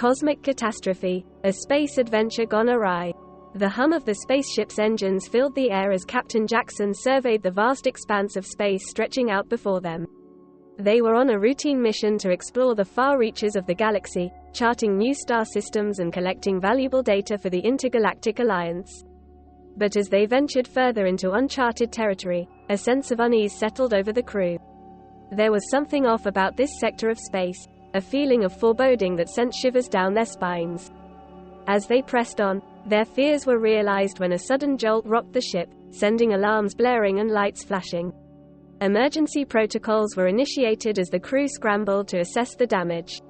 Cosmic Catastrophe, a space adventure gone awry. The hum of the spaceship's engines filled the air as Captain Jackson surveyed the vast expanse of space stretching out before them. They were on a routine mission to explore the far reaches of the galaxy, charting new star systems and collecting valuable data for the Intergalactic Alliance. But as they ventured further into uncharted territory, a sense of unease settled over the crew. There was something off about this sector of space, a feeling of foreboding that sent shivers down their spines. As they pressed on, their fears were realized when a sudden jolt rocked the ship, sending alarms blaring and lights flashing. Emergency protocols were initiated as the crew scrambled to assess the damage.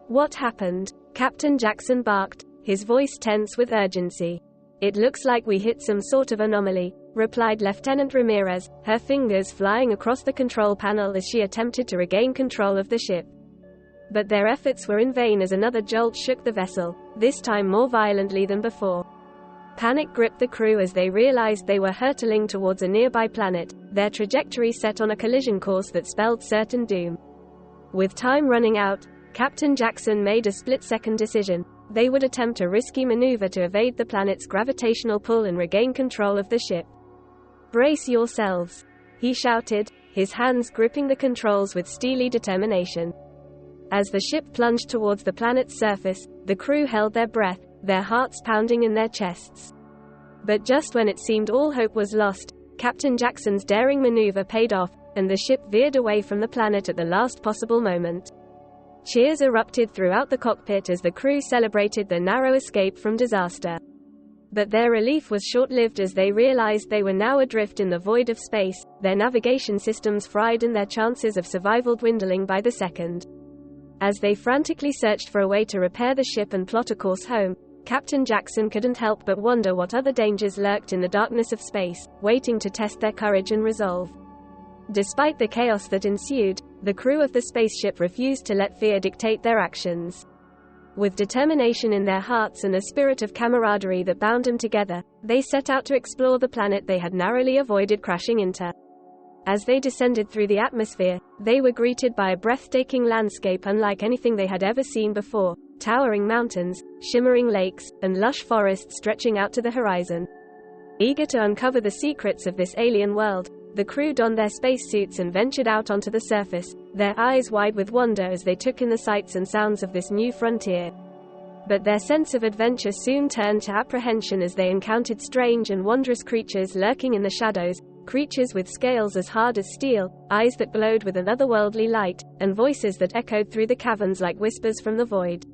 "What happened?" Captain Jackson barked, his voice tense with urgency. "It looks like we hit some sort of anomaly," replied Lieutenant Ramirez, her fingers flying across the control panel as she attempted to regain control of the ship. But their efforts were in vain as another jolt shook the vessel, this time more violently than before. Panic gripped the crew as they realized they were hurtling towards a nearby planet, their trajectory set on a collision course that spelled certain doom. With time running out, Captain Jackson made a split-second decision. They would attempt a risky maneuver to evade the planet's gravitational pull and regain control of the ship. "Brace yourselves," he shouted, his hands gripping the controls with steely determination. As the ship plunged towards the planet's surface, the crew held their breath, their hearts pounding in their chests. But just when it seemed all hope was lost, Captain Jackson's daring maneuver paid off, and the ship veered away from the planet at the last possible moment. Cheers erupted throughout the cockpit as the crew celebrated their narrow escape from disaster. But their relief was short-lived as they realized they were now adrift in the void of space, their navigation systems fried and their chances of survival dwindling by the second. As they frantically searched for a way to repair the ship and plot a course home, Captain Jackson couldn't help but wonder what other dangers lurked in the darkness of space, waiting to test their courage and resolve. Despite the chaos that ensued, the crew of the spaceship refused to let fear dictate their actions. With determination in their hearts and a spirit of camaraderie that bound them together, they set out to explore the planet they had narrowly avoided crashing into. As they descended through the atmosphere, they were greeted by a breathtaking landscape unlike anything they had ever seen before: towering mountains, shimmering lakes, and lush forests stretching out to the horizon. Eager to uncover the secrets of this alien world, the crew donned their spacesuits and ventured out onto the surface, their eyes wide with wonder as they took in the sights and sounds of this new frontier. But their sense of adventure soon turned to apprehension as they encountered strange and wondrous creatures lurking in the shadows, creatures with scales as hard as steel, eyes that glowed with an otherworldly light, and voices that echoed through the caverns like whispers from the void.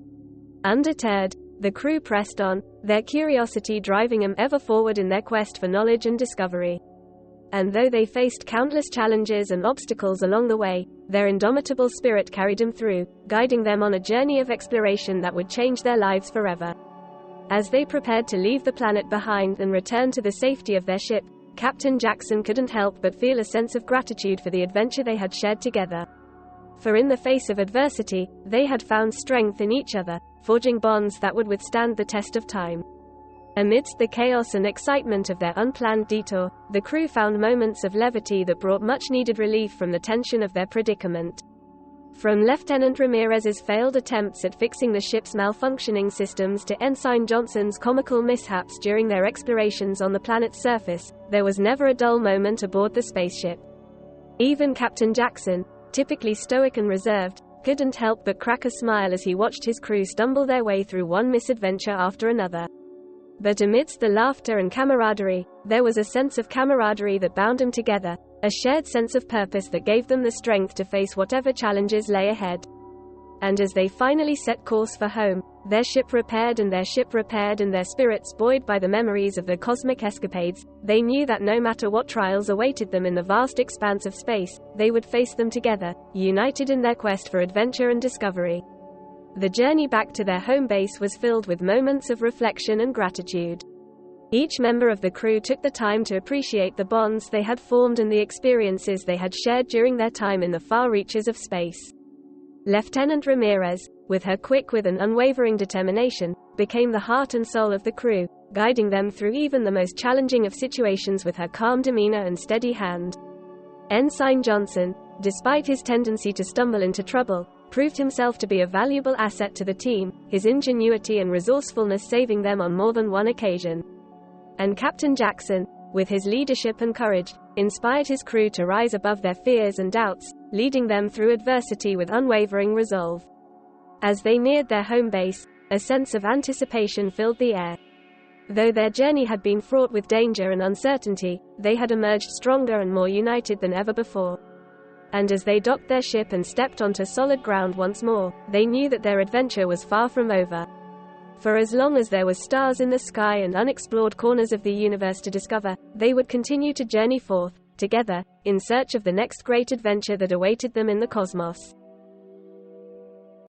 Undeterred, the crew pressed on, their curiosity driving them ever forward in their quest for knowledge and discovery. And though they faced countless challenges and obstacles along the way, their indomitable spirit carried them through, guiding them on a journey of exploration that would change their lives forever. As they prepared to leave the planet behind and return to the safety of their ship, Captain Jackson couldn't help but feel a sense of gratitude for the adventure they had shared together. For in the face of adversity, they had found strength in each other, forging bonds that would withstand the test of time. Amidst the chaos and excitement of their unplanned detour, the crew found moments of levity that brought much-needed relief from the tension of their predicament. From Lieutenant Ramirez's failed attempts at fixing the ship's malfunctioning systems to Ensign Johnson's comical mishaps during their explorations on the planet's surface, there was never a dull moment aboard the spaceship. Even Captain Jackson, typically stoic and reserved, couldn't help but crack a smile as he watched his crew stumble their way through one misadventure after another. But amidst the laughter and camaraderie, there was a sense of camaraderie that bound them together, a shared sense of purpose that gave them the strength to face whatever challenges lay ahead. And as they finally set course for home, their ship repaired and their spirits buoyed by the memories of their cosmic escapades, they knew that no matter what trials awaited them in the vast expanse of space, they would face them together, united in their quest for adventure and discovery. The journey back to their home base was filled with moments of reflection and gratitude. Each member of the crew took the time to appreciate the bonds they had formed and the experiences they had shared during their time in the far reaches of space. Lieutenant Ramirez, with her quick wit and unwavering determination, became the heart and soul of the crew, guiding them through even the most challenging of situations with her calm demeanor and steady hand. Ensign Johnson, despite his tendency to stumble into trouble, proved himself to be a valuable asset to the team, his ingenuity and resourcefulness saving them on more than one occasion. And Captain Jackson, with his leadership and courage, inspired his crew to rise above their fears and doubts, leading them through adversity with unwavering resolve. As they neared their home base, a sense of anticipation filled the air. Though their journey had been fraught with danger and uncertainty, they had emerged stronger and more united than ever before. And as they docked their ship and stepped onto solid ground once more, they knew that their adventure was far from over. For as long as there were stars in the sky and unexplored corners of the universe to discover, they would continue to journey forth, together, in search of the next great adventure that awaited them in the cosmos.